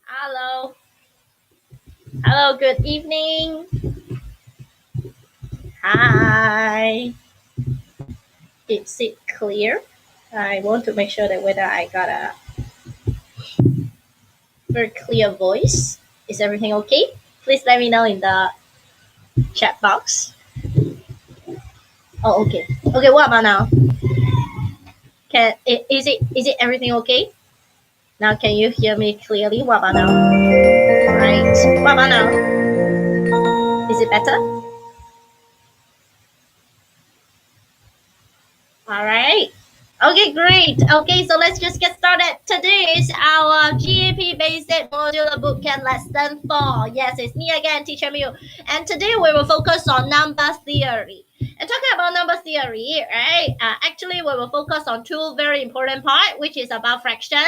Hello. Hello, good evening. Hi. Is it clear? I want to make sure that whether I got a very clear voice. Is everything okay? Please let me know in the chat box. Oh, okay. Okay, what about now? Is it everything okay? Now can you hear me clearly? What about now? Right. What about now? Is it better? All right. Okay, great. Okay, so let's just get started. Today is our GEP Basic Modular Bootcamp Lesson 4. Yes, it's me again, Teacher Miu. And today we will focus on number theory. And talking about number theory, right? Actually, we will focus on two very important parts, which is about fraction.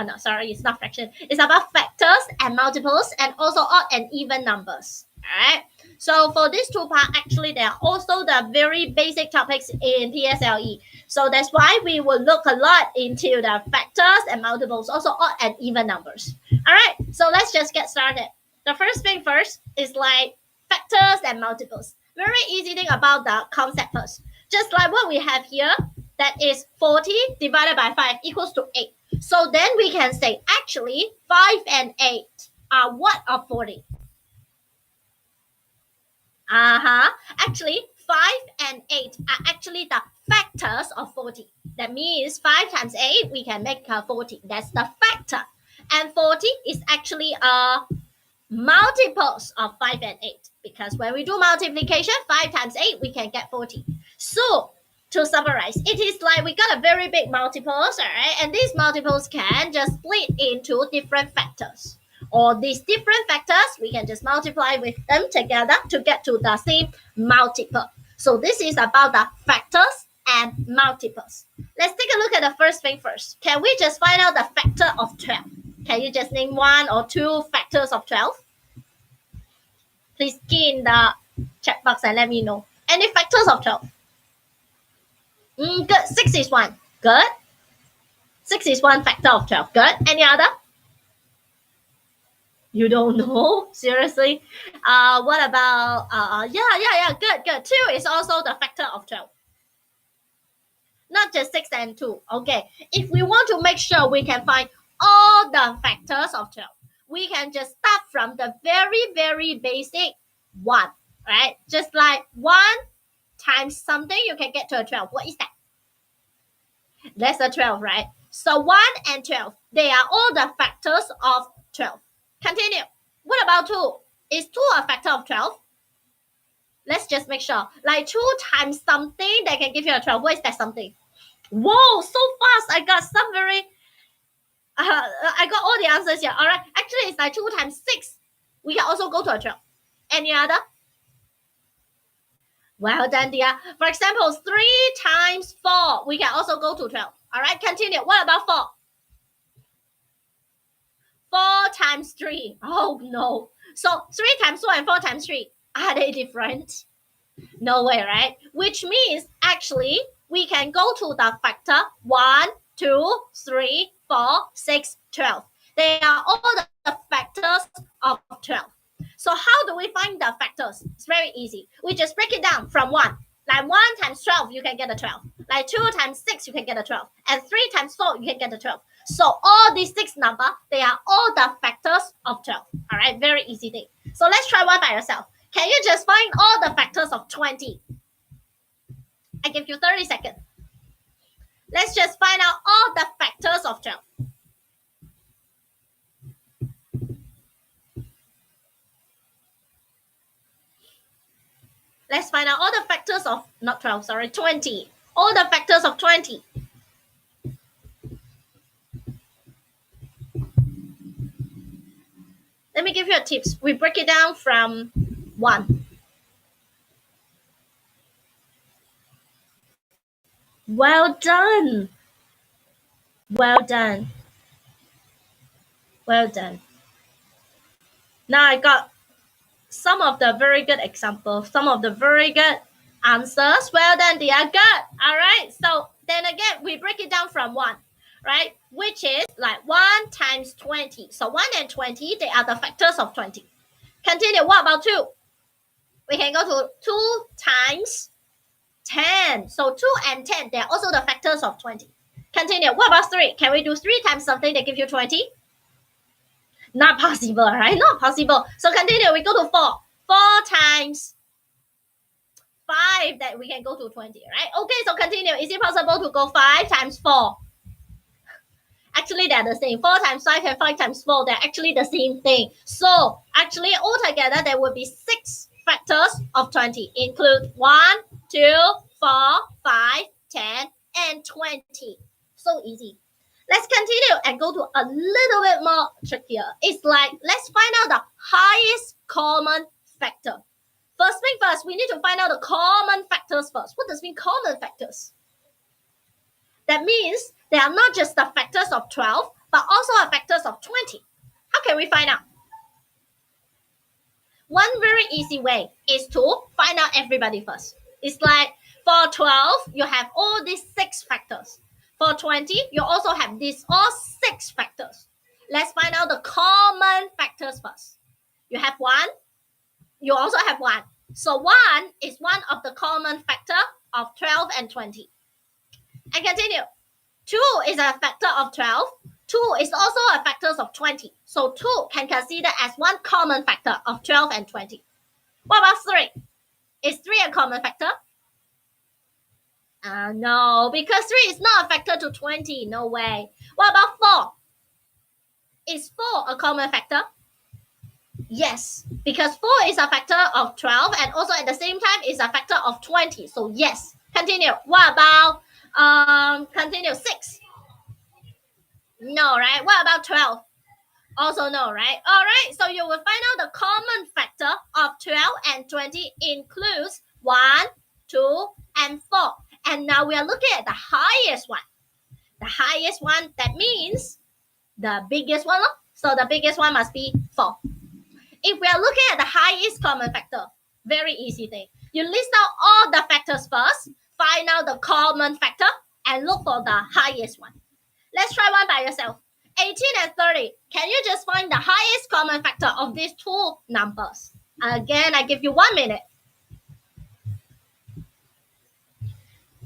No, sorry, it's not fraction. It's about factors and multiples, and also odd and even numbers. All right. So for these two parts, actually, they are also the very basic topics in PSLE. So that's why we will look a lot into the factors and multiples, also odd and even numbers. All right, so let's just get started. The first thing first is like factors and multiples. Very easy thing about the concept first. Just like what we have here, that is 40 divided by 5 equals to 8. So then we can say actually 5 and 8 are what of 40? Actually, 5 and 8 are actually the factors of 40. That means 5 times 8, we can make 40. That's the factor. And 40 is actually multiples of 5 and 8. Because when we do multiplication, 5 times 8, we can get 40. So, to summarize, it is like we got a very big multiples, all right? And these multiples can just split into different factors. Or these different factors, we can just multiply with them together to get to the same multiple. So this is about the factors and multiples. Let's take a look at the first thing first. Can we just find out the factor of 12? Can you just name one or two factors of 12? Please key in the chat box and let me know. Any factors of 12? Good. 6 is one. Good. 6 is one factor of 12. Good. Any other? You don't know? Seriously? What about yeah. Good. 2 is also the factor of 12. Not just 6 and 2. Okay. If we want to make sure we can find all the factors of 12, we can just start from the very basic 1. Right? Just like 1 times something, you can get to a 12. What is that? That's a 12, right? So 1 and 12, they are all the factors of 12. Continue. What about 2? Is 2 a factor of 12? Let's just make sure. Like 2 times something that can give you a 12. What is that something? Whoa, so fast. I got some very... I got all the answers here. All right. Actually, it's like 2 times 6. We can also go to a 12. Any other? Well done, dear. For example, 3 times 4. We can also go to 12. All right, continue. What about 4? 4 times 3. Oh, no. So 3 times 4 and 4 times 3. Are they different? No way, right? Which means actually we can go to the factor 1, 2, 3, 4, 6, 12. They are all the factors of 12. So how do we find the factors? It's very easy. We just break it down from 1. Like 1 times 12, you can get a 12. Like 2 times 6, you can get a 12. And 3 times 4, you can get a 12. So all these 6 numbers, they are all the factors of 12. All right, very easy thing. So let's try one by yourself. Can you just find all the factors of 20? I give you 30 seconds. Let's just find out all the factors of 12. Let's find out all the factors of, not 12, sorry, 20. All the factors of 20. Let me give you a tips. We break it down from 1. Well done. Well done. Well done. Now I got some of the very good examples, some of the very good answers. Well done, they are good. All right. So then again, we break it down from 1. right? Which is like 1 times 20. So 1 and 20, they are the factors of 20. Continue. What about 2? We can go to 2 times 10. So 2 and 10, they're also the factors of 20. Continue. What about 3? Can we do 3 times something that gives you 20? Not possible, right? Not possible. So continue. We go to 4. 4 times 5, that we can go to 20, right? Okay, so continue. Is it possible to go 5 times 4? Actually, they're the same. 4 times 5 and 5 times 4, they're actually the same thing. So actually, altogether, there will be 6 factors of 20. Include 1, 2, 4, 5, 10, and 20. So easy. Let's continue and go to a little bit more trickier. It's like, let's find out the highest common factor. First thing first, we need to find out the common factors first. What does mean common factors? That means they are not just the factors of 12, but also the factors of 20. How can we find out? One very easy way is to find out everybody first. It's like for 12, you have all these 6 factors. For 20, you also have these all 6 factors. Let's find out the common factors first. You have 1. You also have 1. So 1 is one of the common factor of 12 and 20. And continue. 2 is a factor of 12. 2 is also a factor of 20. So 2 can consider as one common factor of 12 and 20. What about 3? Is 3 a common factor? No, because 3 is not a factor to 20. No way. What about 4? Is 4 a common factor? Yes, because 4 is a factor of 12 and also at the same time is a factor of 20. So yes. Continue. What about continue 6? No, right? What about 12? Also no, right? All right, so you will find out the common factor of 12 and 20 includes 1, 2, and 4. And now we are looking at the highest one. The highest one, that means the biggest one. So the biggest one must be 4. If we are looking at the highest common factor, very easy thing. You list out all the factors first, find out the common factor, and look for the highest one. Let's try one by yourself. 18 and 30. Can you just find the highest common factor of these 2 numbers? Again, I give you 1 minute.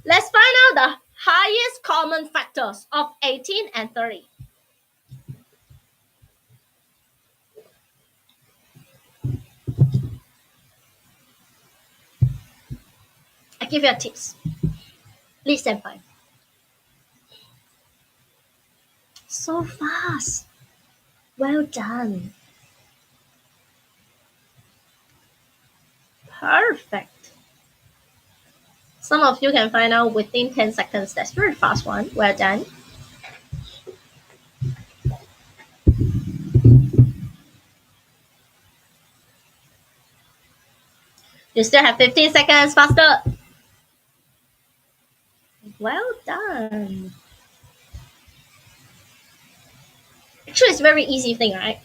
Let's find out the highest common factors of 18 and 30. I give you a tips. Listen fine. So fast. Well done. Perfect. Some of you can find out within 10 seconds. That's very fast one. Well done. You still have 15 seconds. Faster. Well done. Actually, it's a very easy thing, right?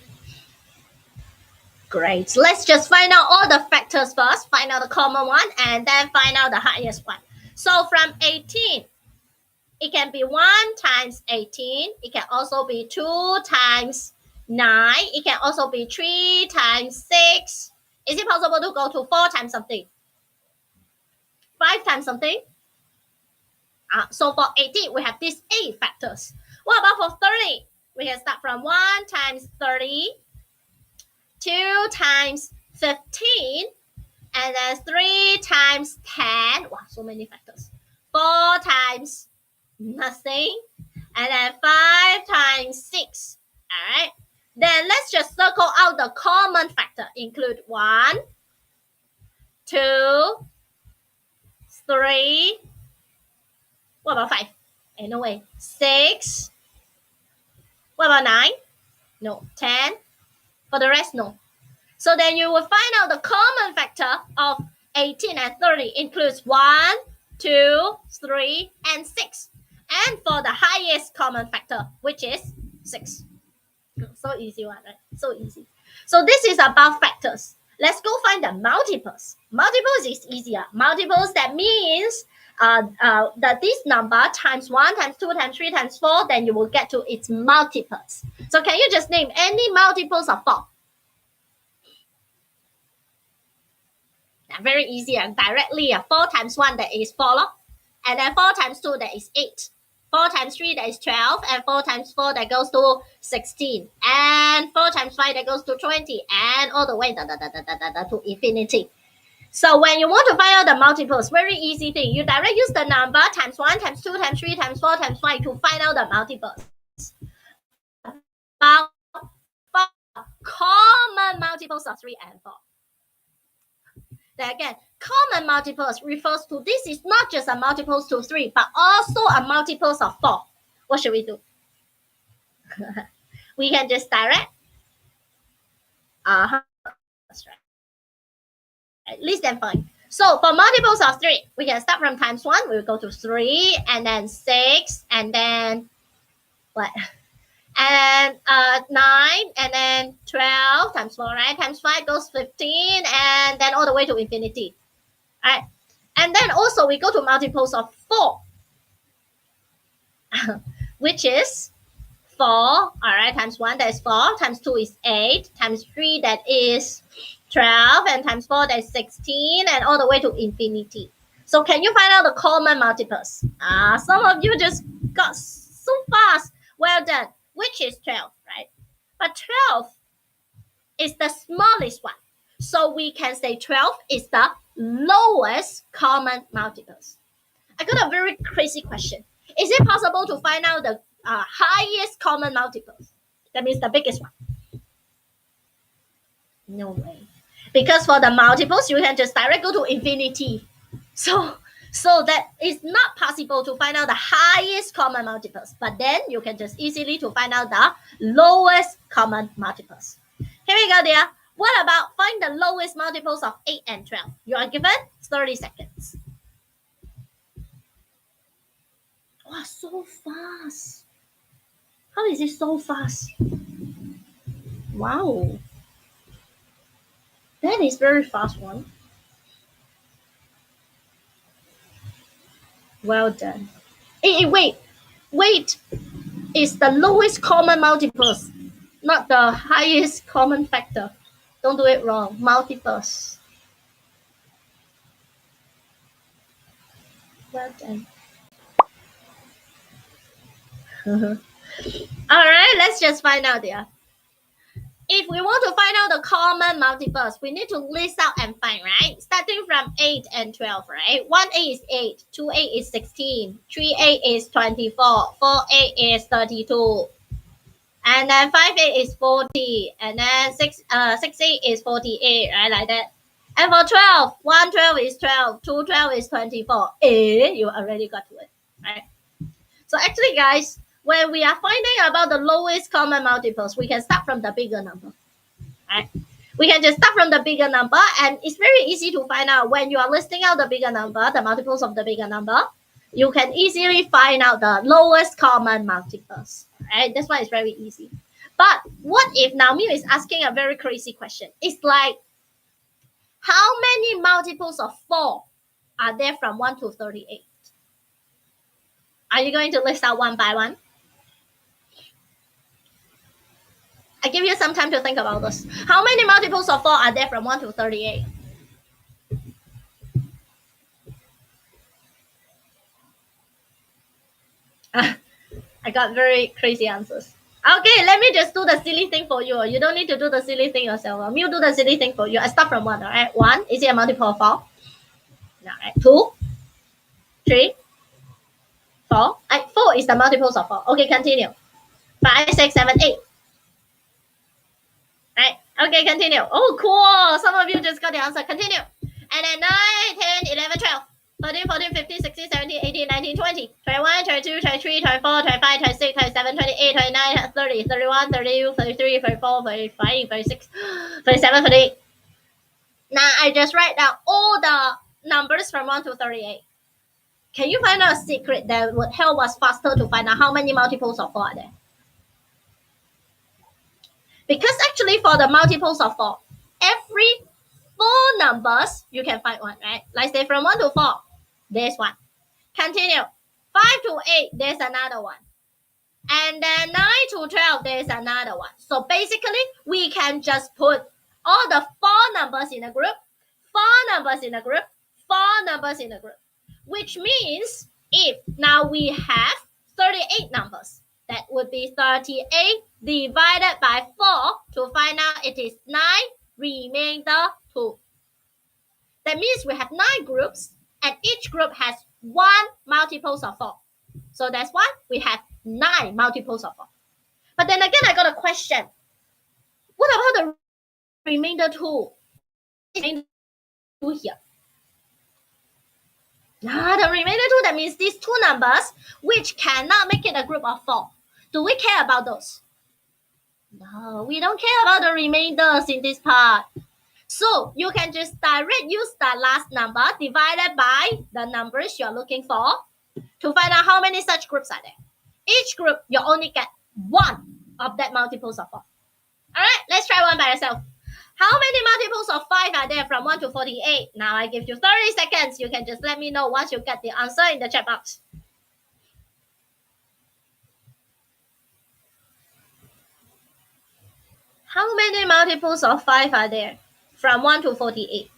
Great. Let's just find out all the factors first. Find out the common one and then find out the highest one. So from 18, it can be 1 times 18. It can also be 2 times 9. It can also be 3 times 6. Is it possible to go to 4 times something? 5 times something? So for 18, we have these 8 factors. What about for 30? We can start from 1 times 30, 2 times 15, and then 3 times 10. Wow, so many factors. 4 times nothing, and then 5 times 6. All right. Then let's just circle out the common factor. Include 1, 2, 3. What about 5? No way. 6. What about 9? No. 10. For the rest, no. So then you will find out the common factor of 18 and 30 includes 1, 2, 3, and 6. And for the highest common factor, which is 6. So easy one, right? So easy. So this is about factors. Let's go find the multiples. Multiples is easier. Multiples, that means this number times 1 times 2 times 3 times 4, then you will get to its multiples. So can you just name any multiples of 4? Very easy. Directly 4 times 1, that is 4. And then 4 times 2, that is 8. 4 times 3, that is 12. And 4 times 4, that goes to 16. And 4 times 5, that goes to 20. And all the way to infinity. So when you want to find out the multiples, very easy thing. You directly use the number times 1, times 2, times 3, times 4, times 5 to find out the multiples. About common multiples of 3 and 4. Then again, common multiples refers to this is not just a multiples to 3, but also a multiples of 4. What should we do? We can just direct. That's right. Less than 5. So for multiples of 3, we can start from times 1. We will go to 3, and then 6, and then what? And 9, and then 12 times 4, right? Times 5 goes 15, and then all the way to infinity. Right? And then also we go to multiples of 4, which is 4, all right, times 1, that is 4, times 2 is 8, times 3, that is 12, and times 4, that is 16, and all the way to infinity. So can you find out the common multiples? Some of you just got so fast. Well done. Which is 12, right? But 12 is the smallest one. So we can say 12 is the lowest common multiples. I got a very crazy question. Is it possible to find out the highest common multiples? That means the biggest one. No way. Because for the multiples, you can just directly go to infinity. So that is not possible to find out the highest common multiples. But then you can just easily to find out the lowest common multiples. Here we go, dear. What about find the lowest multiples of 8 and 12? You are given 30 seconds. Wow, so fast. How is it so fast? Wow. That is very fast one. Well done. Wait. It's the lowest common multiples, not the highest common factor. Don't do it wrong. Multiples. Well done. All right, let's just find out there. If we want to find out the common multiples, we need to list out and find, right? Starting from 8 and 12, right? 1 8 is 8, 2 8 is 16, 3 8 is 24, 4 8 is 32, and then 5 8 is 40, and then 6 8 is 48, right? Like that. And for 12, 1 12 is 12, 2 12 is 24. You already got to it, right? So actually, guys, when we are finding about the lowest common multiples, we can start from the bigger number, right? We can just start from the bigger number, and it's very easy to find out when you are listing out the bigger number, the multiples of the bigger number, you can easily find out the lowest common multiples, right? That's why it's very easy. But what if Naomi is asking a very crazy question? It's like, how many multiples of 4 are there from 1 to 38? Are you going to list out one by one? I give you some time to think about this. How many multiples of 4 are there from 1 to 38? I got very crazy answers. Okay, let me just do the silly thing for you. You don't need to do the silly thing yourself. You do the silly thing for you. I start from 1, all right? 1, is it a multiple of 4? All right. 2, 3, 4. 4 is the multiples of 4. Okay, continue. 5, 6, 7, 8. Right. Okay, continue. Oh, cool. Some of you just got the answer. Continue. And then 9, 10, 11, 12, 13, 14, 15, 16, 17, 18, 19, 20, 21, 22, 23, 24, 25, 26, 27, 28, 29, 30, 31, 32, 33, 34, 35, 36, 37, 38. Now I just write down all the numbers from 1 to 38. Can you find out a secret that would help us faster to find out how many multiples of 4 are there? Because actually for the multiples of 4, every 4 numbers, you can find one, right? Like say from 1 to 4, there's one. Continue. 5 to 8, there's another one. And then 9 to 12, there's another one. So basically, we can just put all the 4 numbers in a group, 4 numbers in a group, 4 numbers in a group. Which means if now we have 38 numbers, that would be 38 divided by 4 to find out it is 9 remainder 2. That means we have 9 groups and each group has 1 multiples of 4. So that's why we have 9 multiples of 4. But then again, I got a question. What about the remainder 2? Remainder 2 here. The remainder 2, that means these 2 numbers which cannot make it a group of 4. Do we care about those? No, we don't care about the remainders in this part. So you can just direct use the last number divided by the numbers you're looking for to find out how many such groups are there. Each group, you only get 1 of that multiples of 4. All right, let's try one by yourself. How many multiples of 5 are there from 1 to 48? Now I give you 30 seconds. You can just let me know once you get the answer in the chat box. How many multiples of 5 are there from 1 to 48?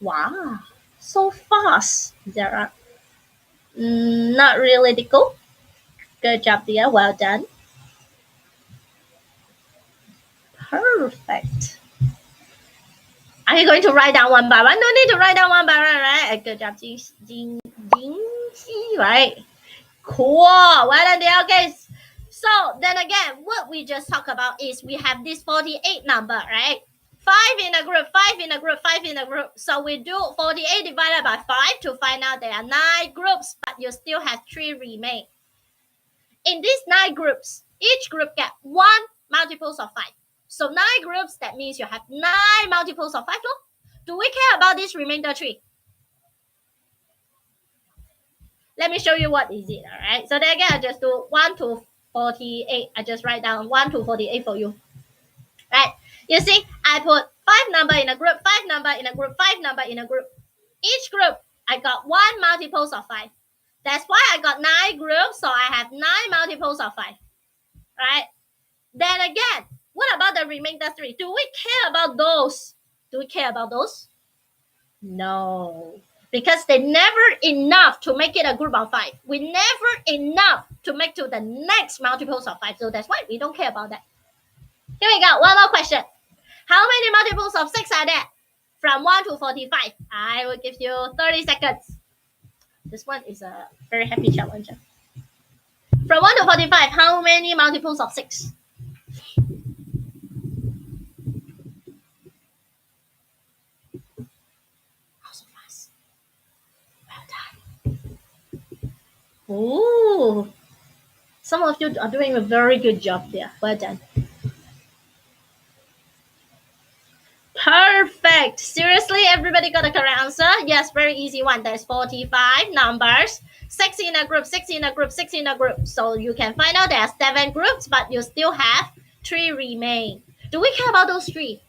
Wow, so fast. There are not really difficult. Good job, dear. Well done. Perfect. Are you going to write down one by one? No need to write down one by one, right? Good job, Jing, right? Cool. Well done, dear. Okay. So then again, what we just talked about is we have this 48 number, right? 5 in a group, 5 in a group, 5 in a group. So we do 48 divided by 5 to find out there are 9 groups, but you still have 3 remain. In these 9 groups, each group get 1 multiples of 5. So 9 groups, that means you have 9 multiples of 5. Do we care about this remainder 3? Let me show you what is it, all right? So then again, I just do 1 to 48. I just write down 1 to 48 for you. Right? You see, I put 5 number in a group, 5 number in a group, 5 number in a group. Each group, I got 1 multiples of 5. That's why I got 9 groups, so I have 9 multiples of 5. Right? Then again, what about the remainder 3? Do we care about those? Do we care about those? No. Because they're never enough to make it a group of 5. We never enough to make to the next multiples of 5. So that's why we don't care about that. Here we go. One more question. How many multiples of 6 are there? From 1 to 45. I will give you 30 seconds. This one is a very happy challenger. From 1 to 45, how many multiples of 6? Oh, so fast. Well done. Ooh. Some of you are doing a very good job there. Well done. Perfect. Seriously, everybody got a correct answer? Yes, very easy one. There's 45 numbers. 6 in a group, 6 in a group, 6 in a group. So you can find out there are 7 groups, but you still have 3 remain. Do we care about those 3?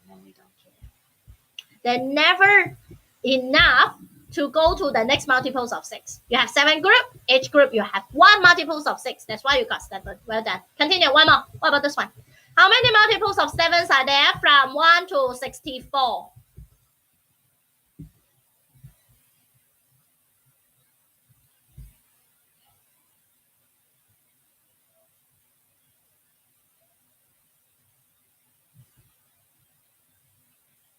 No, we don't care. They're never enough to go to the next multiples of 6. You have 7 group. Each group you have 1 multiples of 6. That's why you got 7. Well done. Continue. One more. What about this one? How many multiples of 7s are there from 1 to 64?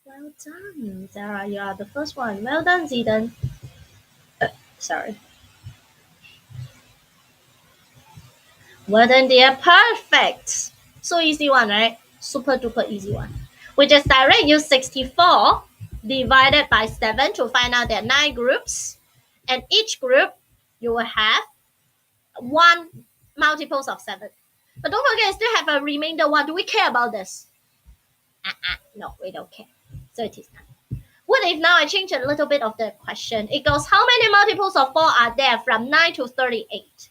Well done, Zara. You are the first one. Well done, Zidane. Sorry. Well done, dear. Perfect. So easy one, right? Super duper easy one. We just direct use 64 divided by 7 to find out there are 9 groups. And each group, you will have 1 multiples of 7. But don't forget, you still have a remainder 1. Do we care about this? No, we don't care. So it is none. What if now I change a little bit of the question? It goes, how many multiples of 4 are there from 9 to 38?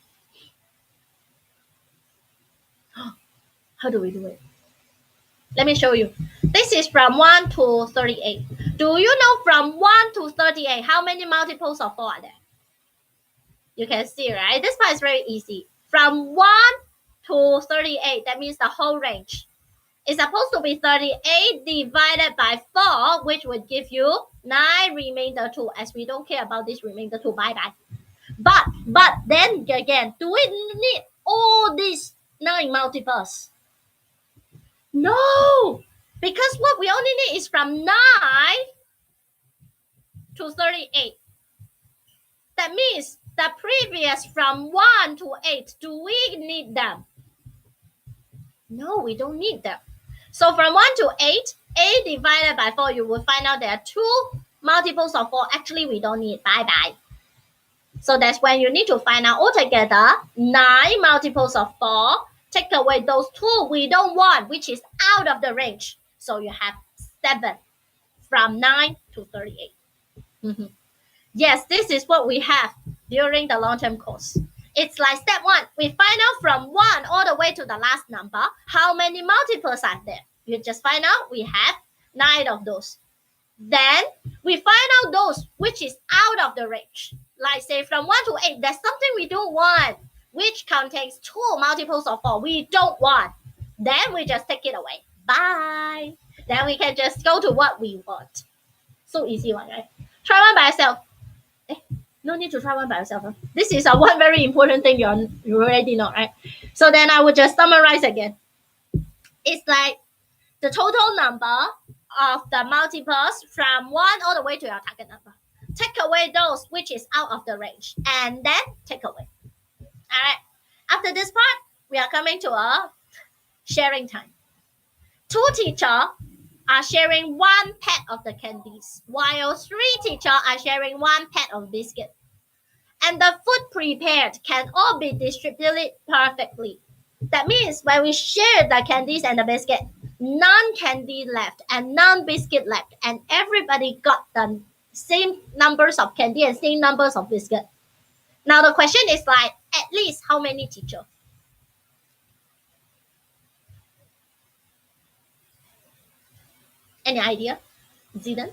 How do we do it? Let me show you. This is from 1 to 38. Do you know from 1 to 38 how many multiples of 4 are there? You can see, right? This part is very easy. From 1 to 38, that means the whole range. It's supposed to be 38 divided by 4, which would give you 9 remainder 2, as we don't care about this remainder 2. Bye-bye. But then again, do we need all these 9 multiples? No, because what we only need is from 9 to 38. That means the previous from 1 to 8, do we need them? No, we don't need them. So from 1 to 8, 8 divided by 4, you will find out there are 2 multiples of 4. Actually, we don't need. Bye-bye. So that's when you need to find out altogether 9 multiples of 4. Take away those 2 we don't want, which is out of the range. So you have 7 from 9 to 38. Mm-hmm. Yes, this is what we have during the long-term course. It's like step 1. We find out from 1 all the way to the last number, how many multiples are there. You just find out we have 9 of those. Then we find out those which is out of the range. Like say from 1 to 8, there's something we don't want, which contains 2 multiples of 4 we don't want. Then we just take it away. Bye. Then we can just go to what we want. So easy one, right? Try one by yourself. No need to try one by yourself. Huh? This is one very important thing you already know, right? So then I would just summarize again. It's like the total number of the multiples from 1 all the way to your target number. Take away those which is out of the range, and then take away. All right. After this part, we are coming to a sharing time. 2 teachers are sharing 1 pet of the candies, while 3 teachers are sharing 1 pet of biscuit. And the food prepared can all be distributed perfectly. That means when we share the candies and the biscuit, none candy left and none biscuit left, and everybody got the same numbers of candy and same numbers of biscuit. Now the question is like, at least how many teachers? Any idea? Zidane?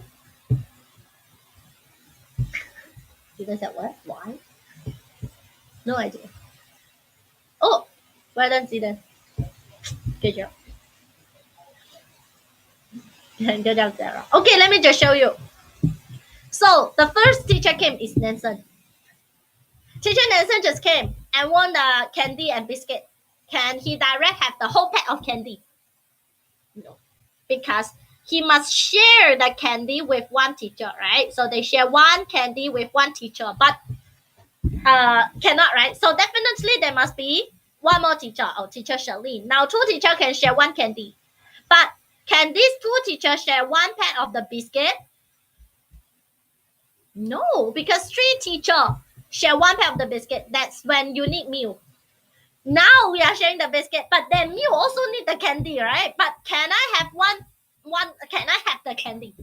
Zidane said what? Why? No idea. Oh, well done, Zidane. Good job. Good job, Sarah. Okay, let me just show you. So the first teacher came is Nansen. Teacher Nansen just came and won the candy and biscuit. Can he direct have the whole pack of candy? No, because he must share the candy with 1 teacher, right? So they share 1 candy with 1 teacher, but cannot, right? So definitely there must be 1 more teacher, or teacher Charlene. Now 2 teachers can share 1 candy, but can these 2 teachers share 1 pack of the biscuit? No, because 3 teachers share 1 pack of the biscuit. That's when you need meal. Now we are sharing the biscuit, but then meal also need the candy, right? But can I have one? Can I have the candy?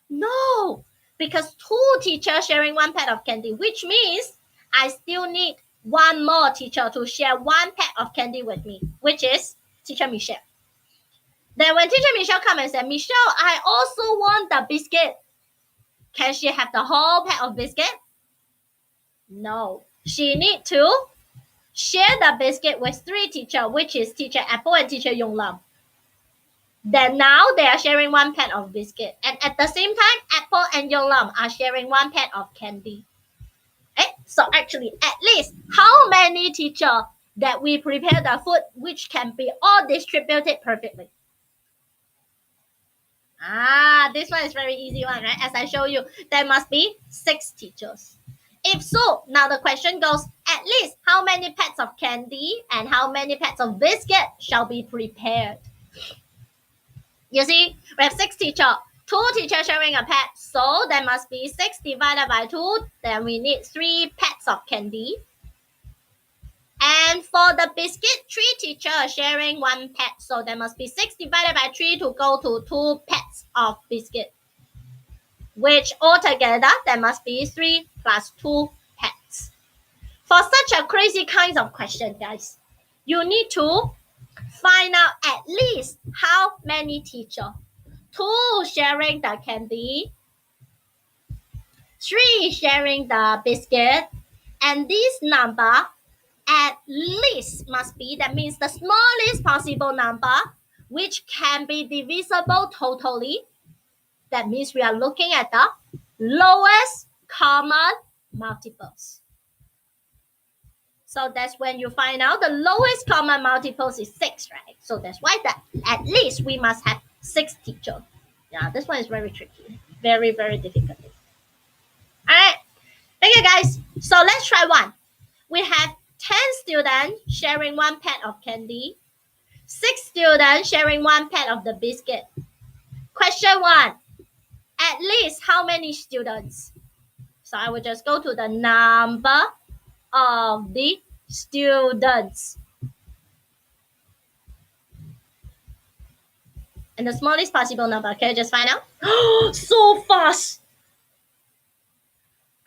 No, because 2 teachers sharing 1 pack of candy, which means I still need 1 more teacher to share 1 pack of candy with me, which is teacher Michelle. Then when teacher Michelle come and said, Michelle, I also want the biscuit. Can she have the whole pack of biscuit? No, she need to share the biscuit with 3 teachers, which is teacher Apple and teacher Yonglam. Then now they are sharing 1 pack of biscuit, and at the same time, Apple and Yonglam are sharing 1 pack of candy. So actually, at least how many teachers that we prepare the food which can be all distributed perfectly? This one is very easy one, right? As I show you, there must be 6 teachers. If so, now the question goes, at least how many packs of candy and how many packs of biscuit shall be prepared? You see, we have 6 teachers, 2 teachers sharing a pack, so there must be 6 divided by 2, then we need 3 packs of candy. And for the biscuit, 3 teachers sharing 1 pack, so there must be 6 divided by 3 to go to 2 packs of biscuit, which altogether there must be 3 plus 2 packs. For such a crazy kind of question, guys, you need to find out at least how many teachers. 2 sharing the candy, 3 sharing the biscuit, and this number at least must be, that means the smallest possible number, which can be divisible totally. That means we are looking at the lowest common multiples. So that's when you find out the lowest common multiples is 6, right? So that's why that at least we must have 6 teachers. Yeah, this one is very tricky. Very, very difficult. All right. Thank you, guys. So let's try one. We have 10 students sharing 1 pack of candy. 6 students sharing 1 pack of the biscuit. Question 1. At least how many students? So I will just go to the number of the students. And the smallest possible number. Can you just find out? So fast.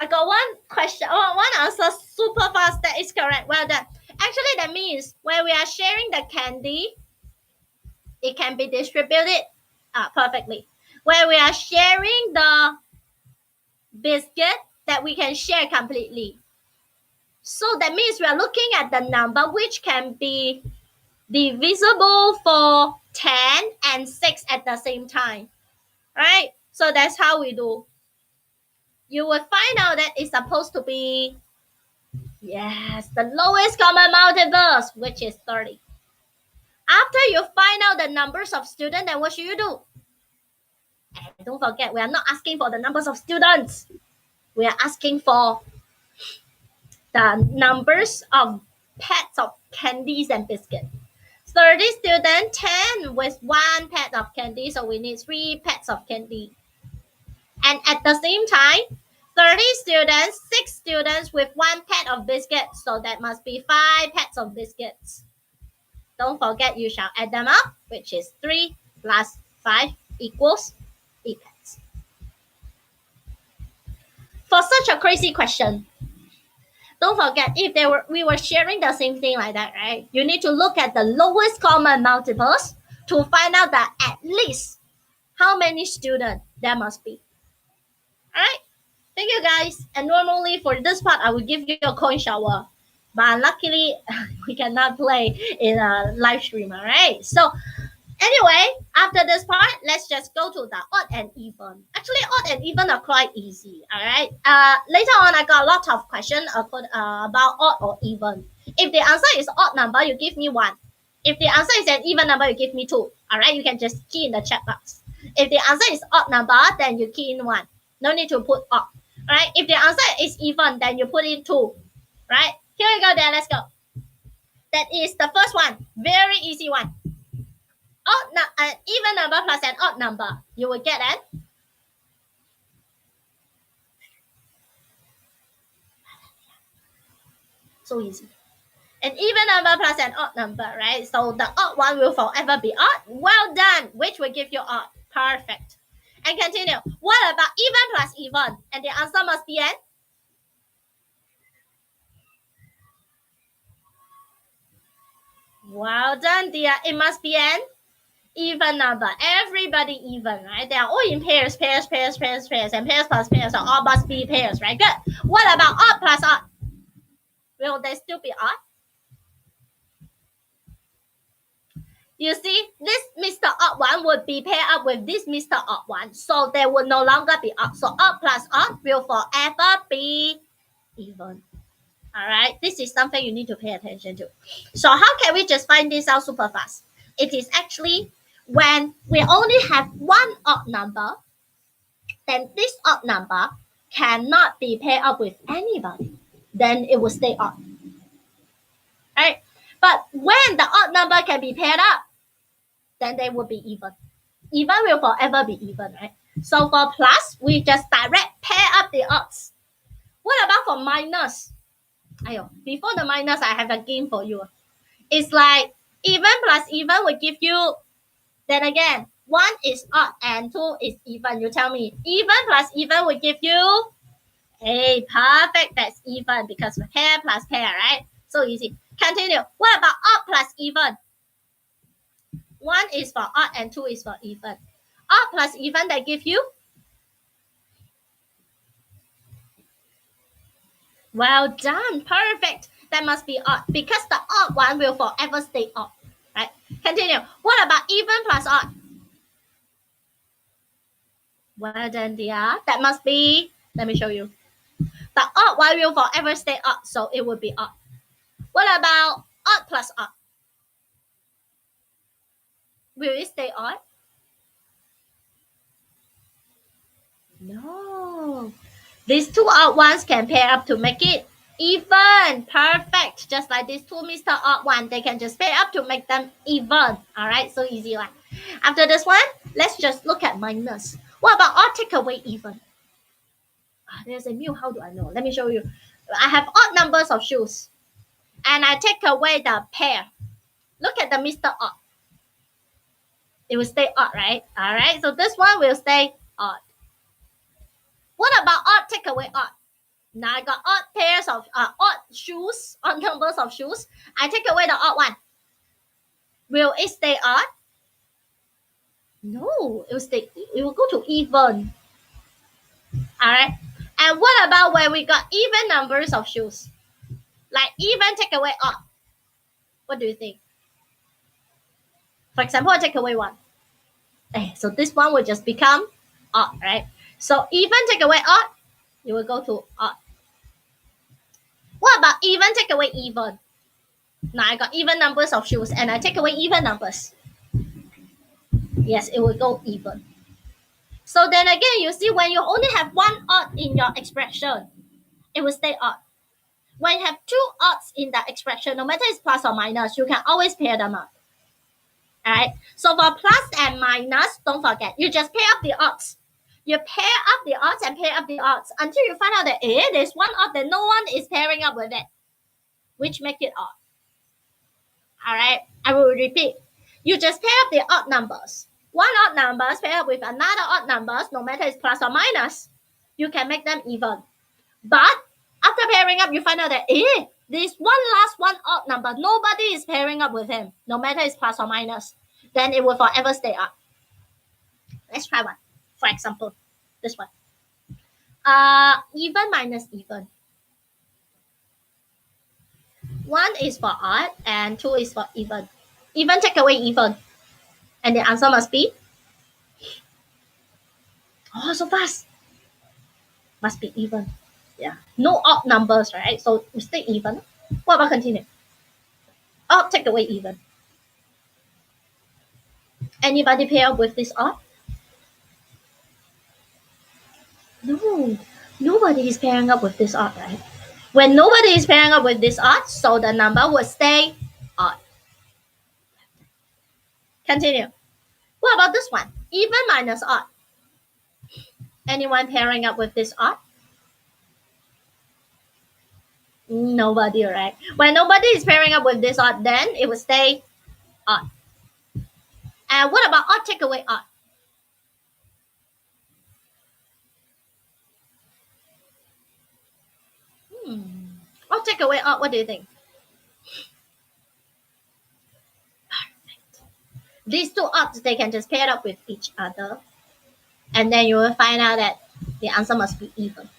I got one question, one answer super fast. That is correct. Well done. Actually, that means when we are sharing the candy, it can be distributed perfectly. When we are sharing the biscuit, that we can share completely. So that means we are looking at the number which can be divisible for 10 and 6 at the same time, right? So that's how we do. You will find out that it's supposed to be, yes, the lowest common multiples, which is 30. After you find out the numbers of students, then what should you do? And don't forget, we are not asking for the numbers of students. We are asking for the numbers of packs of candies and biscuits. 30 students, 10 with 1 pack of candy, so we need 3 packs of candy. And at the same time, 30 students, 6 students with 1 pack of biscuits, so that must be 5 packs of biscuits. Don't forget, you shall add them up, which is 3 plus 5 equals 8 packs. For such a crazy question, don't forget, if we were sharing the same thing like that, right? You need to look at the lowest common multiples to find out that at least how many students there must be. All right? Thank you, guys. And normally for this part, I will give you a coin shower. But luckily, we cannot play in a live stream, all right? So anyway, after this part, let's just go to the odd and even. Actually, odd and even are quite easy, all right? Later on, I got a lot of questions about odd or even. If the answer is odd number, you give me 1. If the answer is an even number, you give me 2, all right? You can just key in the chat box. If the answer is odd number, then you key in 1. No need to put odd, all right? If the answer is even, then you put in 2, right? Here we go then, let's go. That is the first one, very easy one. An even number plus an odd number, you will get it. So easy. An even number plus an odd number, right? So the odd one will forever be odd. Well done, which will give you odd. Perfect. And continue. What about even plus even? And the answer must be an? Well done, dear. It must be an even number. Everybody even, right? They are all in pairs, and pairs plus pairs, so all must be pairs, right? Good. What about odd plus odd? Will they still be odd? You see, this Mr. Odd one would be paired up with this Mr. Odd one, so they will no longer be odd. So odd plus odd will forever be even. All right, this is something you need to pay attention to. So how can we just find this out super fast? It is actually when we only have one odd number, then this odd number cannot be paired up with anybody. Then it will stay odd. Right? But when the odd number can be paired up, then they will be even. Even will forever be even, right? So for plus, we just direct pair up the odds. What about for minus? Before the minus, I have a game for you. It's like even plus even will give you, then again, 1 is odd and 2 is even. You tell me, even plus even will give you, hey, perfect, that's even because pair plus pair, right? So easy. Continue. What about odd plus even? 1 is for odd and 2 is for even. Odd plus even, that give you? Well done. Perfect. That must be odd because the odd one will forever stay odd. Right? Continue. What about even plus odd? Well done, dear. That must be, let me show you. The odd one will forever stay odd, so it would be odd. What about odd plus odd? Will it stay odd? No. These two odd ones can pair up to make it even. Perfect. Just like these two Mr. Odd one, they can just pair up to make them even. All right, so easy one. After this one, let's just look at minus. What about odd take away even? There's a mu. How do I know? Let me show you. I have odd numbers of shoes, and I take away the pair. Look at the Mr. Odd. It will stay odd, right? All right, so this one will stay odd. What about odd take away odd? Now I got odd pairs of odd shoes, odd numbers of shoes. I take away the odd one. Will it stay odd? No, it will stay. It will go to even. All right. And what about when we got even numbers of shoes? Like even take away odd. What do you think? For example, I take away 1. So this one will just become odd, right? So even take away odd, you will go to odd. What about even take away even? Now I got even numbers of shoes and I take away even numbers. Yes, it will go even. So then again, you see when you only have one odd in your expression, it will stay odd. When you have 2 odds in that expression, no matter it's plus or minus, you can always pair them up. Alright, so for plus and minus, don't forget, you just pair up the odds. You pair up the odds and pair up the odds until you find out that there's one odd that no one is pairing up with it, which make it odd. Alright, I will repeat. You just pair up the odd numbers. One odd numbers pair up with another odd numbers, no matter it's plus or minus, you can make them even. But after pairing up, you find out that there's one odd number. Nobody is pairing up with him, no matter it's plus or minus. Then it will forever stay up. Let's try one. For example, this one. Even minus even. 1 is for odd and 2 is for even. Even take away even. And the answer must be? Oh, so fast. Must be even. Yeah. No odd numbers, right? So we stay even. What about continue? Odd take away even. Anybody pair up with this odd? No. Nobody is pairing up with this odd, right? When nobody is pairing up with this odd, so the number will stay odd. Continue. What about this one? Even minus odd. Anyone pairing up with this odd? Nobody, right? When nobody is pairing up with this odd, then it will stay odd. And what about odd take away odd? Odd take away odd, what do you think? Perfect. These two odds, they can just pair up with each other. And then you will find out that the answer must be even.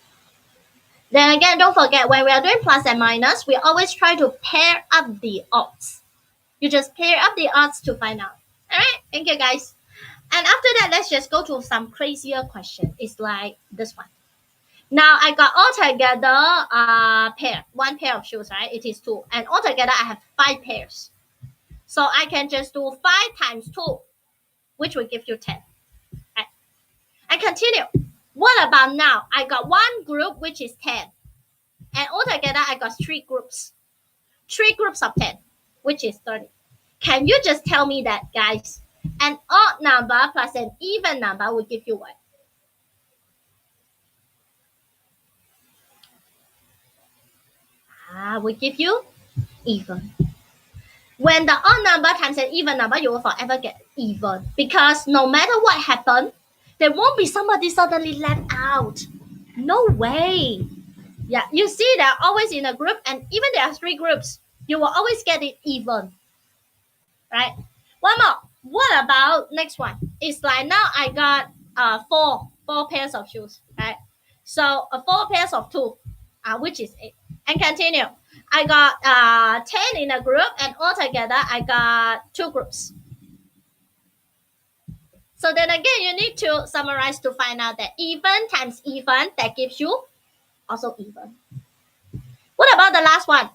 Then again, don't forget, when we are doing plus and minus, we always try to pair up the odds. You just pair up the odds to find out. All right, thank you guys. And after that, let's just go to some crazier question. It's like this one. Now I got altogether one pair of shoes, right? It is 2. And altogether I have 5 pairs. So I can just do 5 times 2, which will give you 10. Right? And continue. What about now? I got one group, which is 10. And altogether I got 3 groups. 3 groups of 10, which is 30. Can you just tell me that, guys? An odd number plus an even number will give you what? Will give you even. When the odd number times an even number, you will forever get even. Because no matter what happened, there won't be somebody suddenly left out. No way. Yeah, you see they're always in a group, and even there are 3 groups, you will always get it even. Right? One more. What about next one? It's like now I got four pairs of shoes, right? So four pairs of two, which is eight. And continue. I got 10 in a group, and altogether I got two groups. So then again, you need to summarize to find out that even times even, that gives you also even. What about the last one?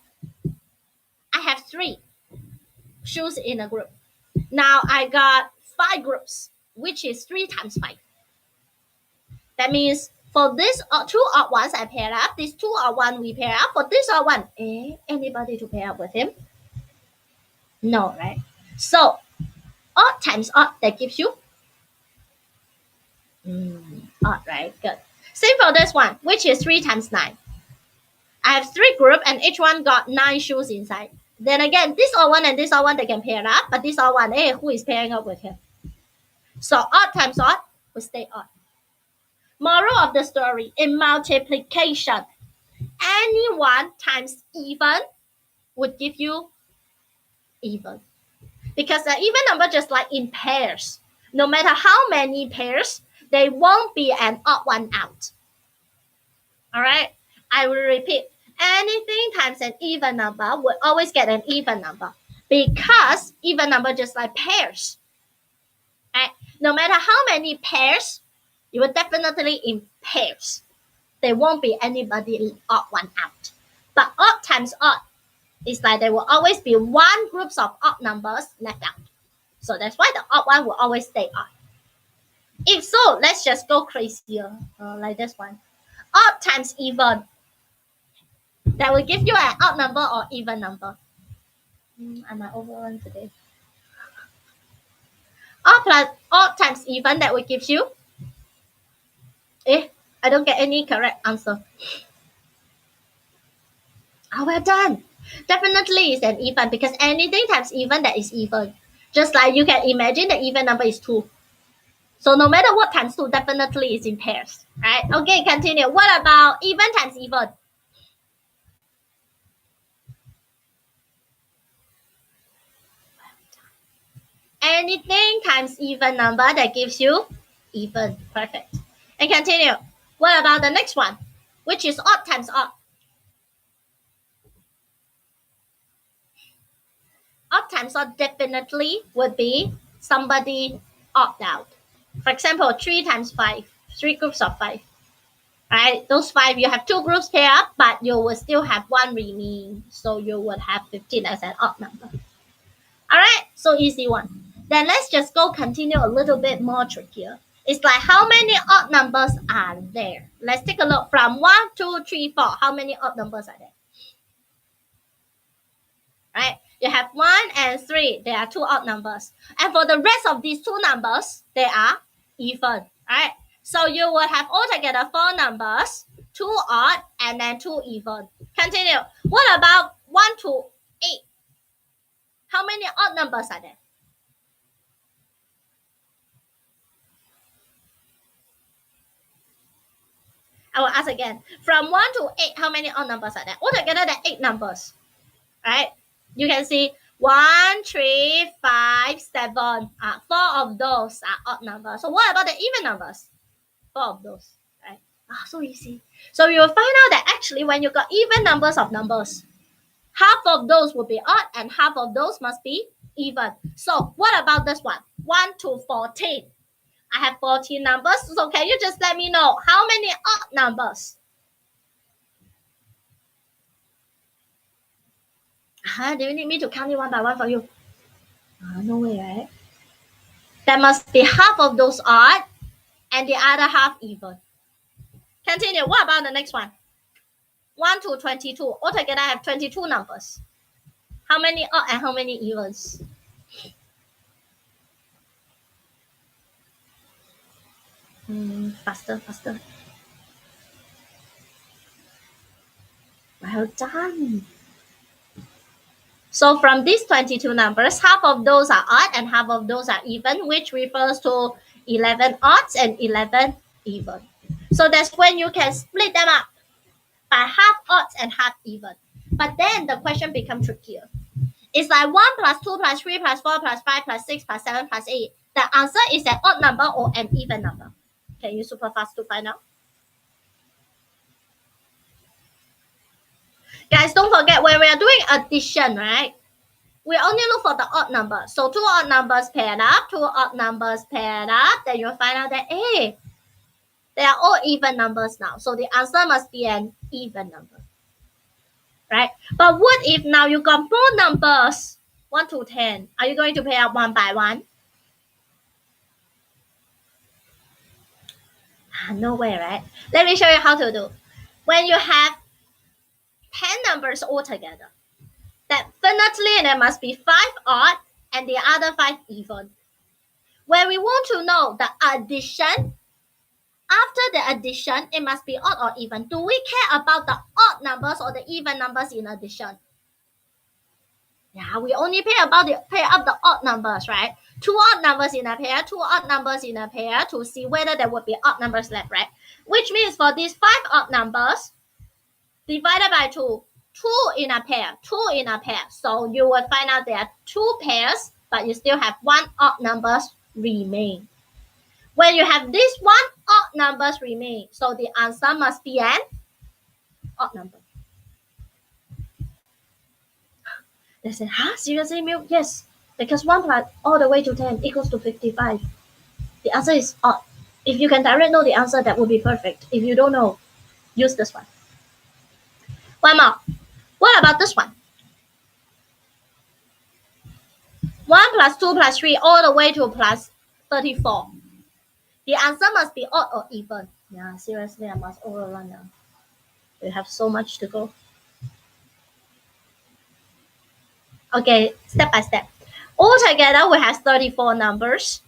I have three shoes in a group. Now I got five groups, which is 3 times 5. That means for this two odd ones I pair up, these two odd one we pair up. For this odd one, anybody to pair up with him? No, right? So odd times odd, that gives you odd, right? Good. Same for this one, which is 3 times 9. I have three groups and each one got 9 shoes inside. Then again, this odd one and this odd one, they can pair up, but this odd one, who is pairing up with him? So odd times odd will stay odd. Moral of the story, in multiplication, any one times even would give you even. Because the even number, just like in pairs, no matter how many pairs, there won't be an odd one out. All right, I will repeat. Anything times an even number will always get an even number, because even number just like pairs. Right? No matter how many pairs, you will definitely in pairs. There won't be anybody odd one out. But odd times odd is like there will always be one group of odd numbers left out. So that's why the odd one will always stay odd. If so, let's just go crazier, like this one. Odd times even. That will give you an odd number or even number. I might overrun today. Odd times even, that will give you. I don't get any correct answer. Well done. Definitely is an even, because anything times even, that is even. Just like you can imagine the even number is 2. So no matter what times 2, definitely is in pairs. Right? Okay, continue. What about even times even? Anything times even number, that gives you even. Perfect. And continue. What about the next one, which is odd times odd? Odd times odd definitely would be somebody opt out. For example, 3 times 5, 3 groups of 5. Right? Those 5, you have 2 groups pair up, but you will still have 1 remaining. So you would have 15 as an odd number. All right, so easy one. Then let's just go continue a little bit more trickier. It's like, how many odd numbers are there? Let's take a look from 1, 2, 3, 4. How many odd numbers are there? Right? You have 1 and 3. There are 2 odd numbers. And for the rest of these 2 numbers, they are even. Right? So you will have altogether 4 numbers, 2 odd and then 2 even. Continue. What about 1 to 8? How many odd numbers are there? I will ask again. From 1 to 8, how many odd numbers are there? Altogether, there are 8 numbers. Right? You can see 1, 3, 5, 7. 4 of those are odd numbers. So what about the even numbers? 4 of those. Right? So easy. So you will find out that actually when you got even numbers of numbers, half of those will be odd and half of those must be even. So what about this one? 1 to 14. I have 14 numbers. So can you just let me know how many odd numbers? Do you need me to count it one by one for you? No way, right? There must be half of those odd and the other half even. Continue. What about the next one? 1 to 22. Altogether, I have 22 numbers. How many odd and how many evens? Faster. Well done. So from these 22 numbers, half of those are odd and half of those are even, which refers to 11 odds and 11 even. So that's when you can split them up by half odds and half even. But then the question becomes trickier. It's like 1 plus 2 plus 3 plus 4 plus 5 plus 6 plus 7 plus 8. The answer is an odd number or an even number. Can you super fast to find out? Guys, don't forget when we are doing addition, right? We only look for the odd number. So 2 odd numbers paired up, 2 odd numbers paired up, then you'll find out that, hey, they are all even numbers now. So the answer must be an even number, right? But what if now you got more numbers, 1 to 10? Are you going to pair up one by one? No way, right? Let me show you how to do. When you have 10 numbers altogether, definitely there must be 5 odd and the other 5 even. When we want to know the addition, after the addition, it must be odd or even. Do we care about the odd numbers or the even numbers in addition? Yeah, we only pair up the odd numbers, right? 2 odd numbers in a pair, 2 odd numbers in a pair to see whether there would be odd numbers left, right? Which means for these 5 odd numbers, divided by 2, 2 in a pair, 2 in a pair. So you will find out there are 2 pairs, but you still have 1 odd numbers remain. When you have this 1 odd numbers remain, so the answer must be an odd number. They said, huh? Seriously, Milk? Yes. Because 1 plus all the way to 10 equals to 55. The answer is odd. If you can directly know the answer, that would be perfect. If you don't know, use this one. One more. What about this one? 1 plus 2 plus 3 all the way to plus 34. The answer must be odd or even. Yeah, seriously, I must overrun now. We have so much to go. Okay, step by step. Altogether, we have 34 numbers.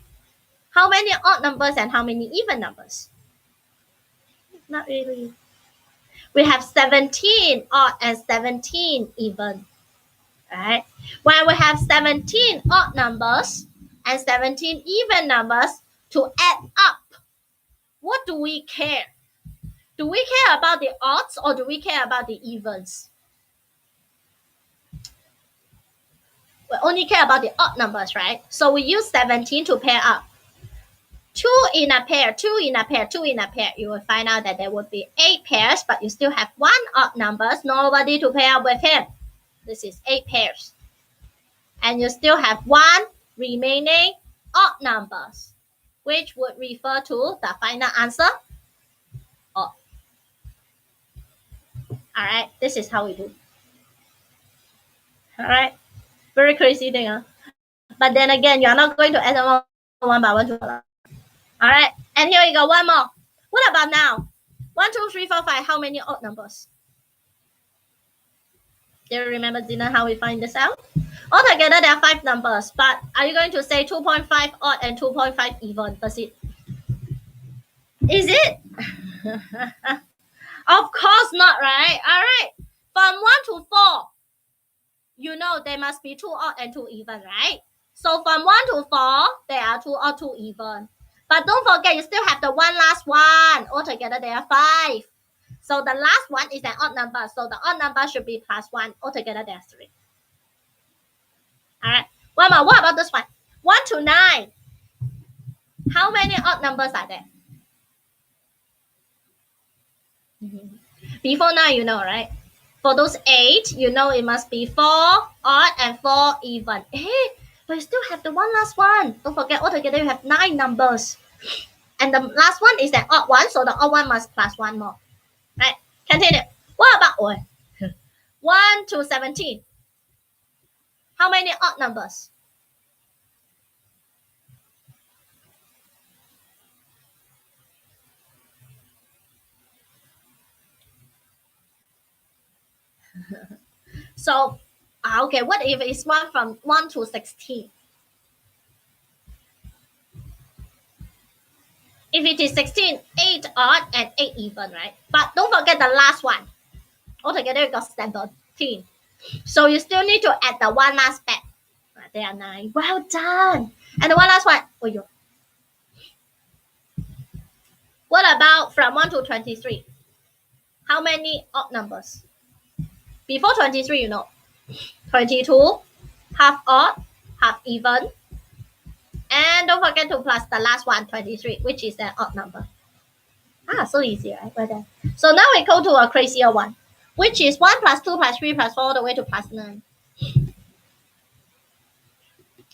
How many odd numbers and how many even numbers? Not really. We have 17 odd and 17 even. Right? When we have 17 odd numbers and 17 even numbers to add up, what do we care? Do we care about the odds or do we care about the evens? We only care about the odd numbers, right? So we use 17 to pair up. 2 in a pair, 2 in a pair, 2 in a pair. You will find out that there would be 8 pairs, but you still have 1 odd numbers, nobody to pair up with him. This is 8 pairs. And you still have 1 remaining odd numbers, which would refer to the final answer, odd. All right, this is how we do. All right, very crazy thing, huh? But then again, you're not going to add them one by one to all right, and here we go, one more. What about now? 1, 2, 3, 4, 5. How many odd numbers? Do you remember, Dina, how we find this out? Altogether, there are 5 numbers, but are you going to say 2.5 odd and 2.5 even? Does it? Is it? Of course not, right? All right. From 1 to 4, you know there must be 2 odd and 2 even, right? So from 1 to 4, there are 2 odd, 2 even. But don't forget, you still have the one last one. Altogether, there are 5. So the last one is an odd number. So the odd number should be plus 1. Altogether, there are 3. All right. One more. What about this one? 1 to 9. How many odd numbers are there? Before 9, you know, right? For those 8, you know it must be 4 odd and 4 even. Hey, but you still have the one last one. Don't forget, altogether you have 9 numbers. And the last one is an odd one, so the odd one must plus 1 more. Right? Continue. What about 1 to 17? How many odd numbers? So, okay, what if it's one from 1 to 16? If it is 16, 8 odd and 8 even, right? But don't forget the last one. Altogether, you got 17. So you still need to add the one last back. There are 9. Well done. And the one last one. Oh, yo. What about from 1 to 23? How many odd numbers? Before 23, you know. 22, half odd, half even. And don't forget to plus the last one, 23, which is an odd number. So easy, right? Right there. So now we go to a crazier one, which is 1 plus 2 plus 3 plus 4 all the way to plus 9.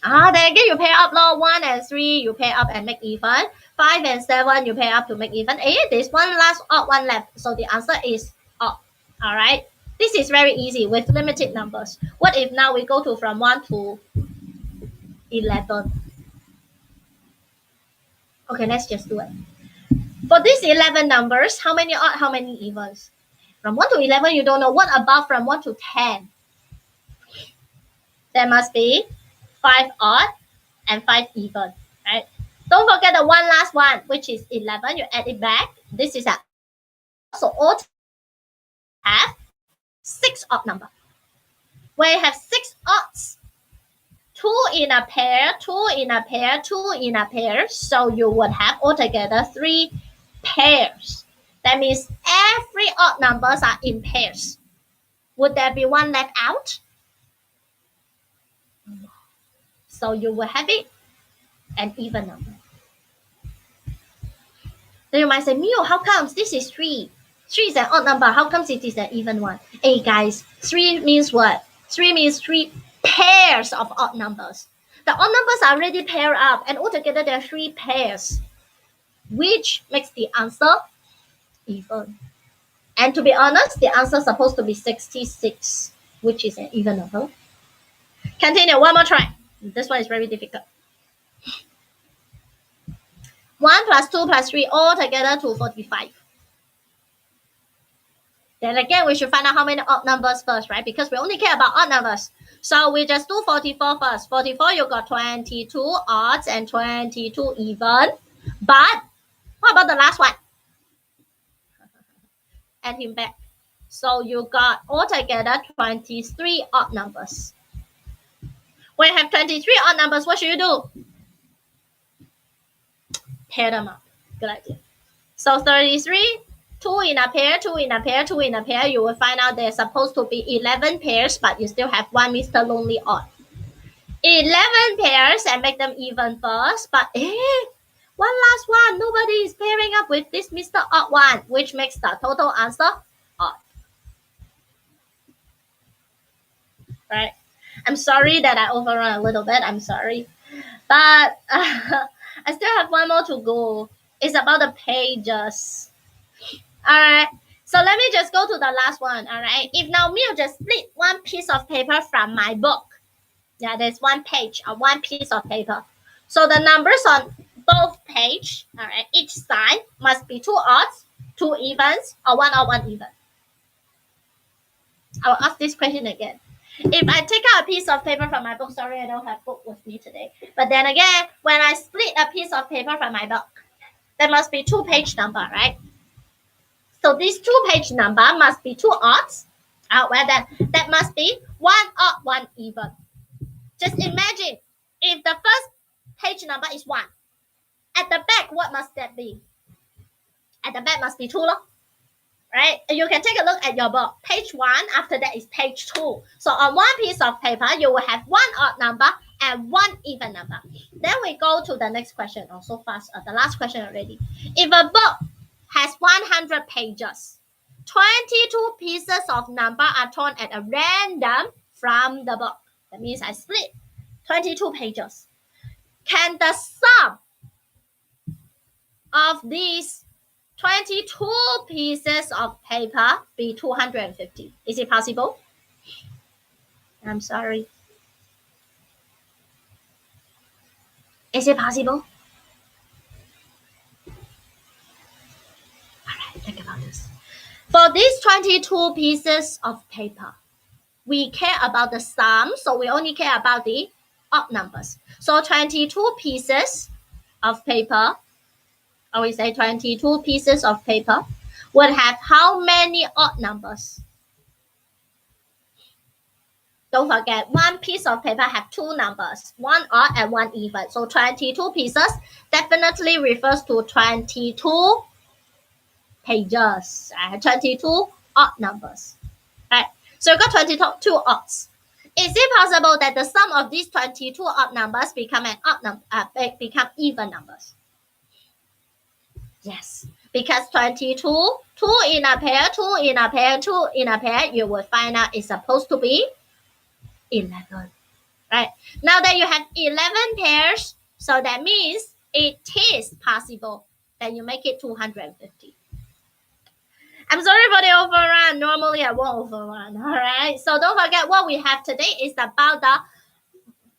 Then again, you pair up, 1 and 3, you pair up and make even. 5 and 7, you pair up to make even. There's one last odd one left. So the answer is odd. All right. This is very easy with limited numbers. What if now we go to from 1 to 11? Okay, let's just do it. For these 11 numbers, how many odd, how many evens? From 1 to 11, you don't know. What about from 1 to 10? There must be 5 odd and 5 even, right? Don't forget the one last one, which is 11. You add it back. This is a so all have 6 odd number. Where you have 6 odds, 2 in a pair, 2 in a pair, 2 in a pair. So you would have altogether 3 pairs. That means every odd numbers are in pairs. Would there be one left out? So you will have it an even number. Then you might say, Mio, how comes this is 3? 3 is an odd number. How comes it is an even one? Hey guys, 3 means what? 3 means 3 pairs of odd numbers. The odd numbers are already paired up, and altogether there are 3 pairs, which makes the answer even. And to be honest, the answer is supposed to be 66, which is an even number. Continue, one more try. This one is very difficult. 1 plus 2 plus 3 all together to 45. Then again, we should find out how many odd numbers first, right? Because we only care about odd numbers. So we just do 44 first. 44, you got 22 odds and 22 even. But what about the last one? Add him back. So you got altogether 23 odd numbers. When you have 23 odd numbers, what should you do? Pair them up. Good idea. So 33, 2 in a pair, 2 in a pair, 2 in a pair. You will find out there's supposed to be 11 pairs, but you still have one Mr. Lonely Odd. 11 pairs and make them even first. But one last one. Nobody is pairing up with this Mr. Odd one, which makes the total answer odd. Right? I'm sorry that I overrun a little bit. I'm sorry. But I still have one more to go. It's about the pages. All right. So let me just go to the last one. All right. If now Mio just split one piece of paper from my book. Yeah, there's one page or one piece of paper. So the numbers on both page, all right, each side must be 2 odds, 2 evens, or 1 odd, 1 even. I'll ask this question again. If I take out a piece of paper from my book, sorry, I don't have book with me today. But then again, when I split a piece of paper from my book, there must be 2 page number, right? So this 2 page number must be 2 odds. Well, that must be 1 odd, 1 even. Just imagine if the first page number is 1. At the back, what must that be? At the back must be 2, right? You can take a look at your book. Page 1, after that is page 2. So on one piece of paper, you will have 1 odd number and 1 even number. Then we go to the next question. Oh, so fast. The last question already. If a book has 100 pages, 22 pieces of number are torn at a random from the book. That means I split 22 pages. Can the sum of these 22 pieces of paper be 250? Is it possible? I'm sorry. Is it possible? All right, think about this. For these 22 pieces of paper, we care about the sum, so we only care about the odd numbers. So 22 pieces of paper, or we say 22 pieces of paper, would have how many odd numbers? Don't forget, one piece of paper have 2 numbers, 1 odd and 1 even. So 22 pieces definitely refers to 22 pages, 22 odd numbers. Right? So you got 22 odds. Is it possible that the sum of these 22 odd numbers become become even numbers? Yes, because 22, 2 in a pair, 2 in a pair, 2 in a pair, you will find out it's supposed to be 11. Right? Now that you have 11 pairs, so that means it is possible that you make it 250. I'm sorry for the overrun. Normally I won't overrun. All right. So don't forget what we have today is about the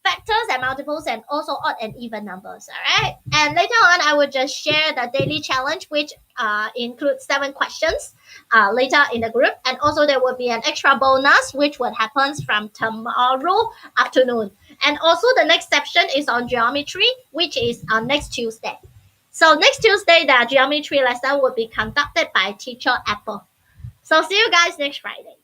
factors and multiples and also odd and even numbers. All right. And later on, I will just share the daily challenge, which includes 7 questions later in the group. And also there will be an extra bonus, which will happen from tomorrow afternoon. And also the next section is on geometry, which is on next Tuesday. So next Tuesday, the geometry lesson will be conducted by teacher Apple. So see you guys next Friday.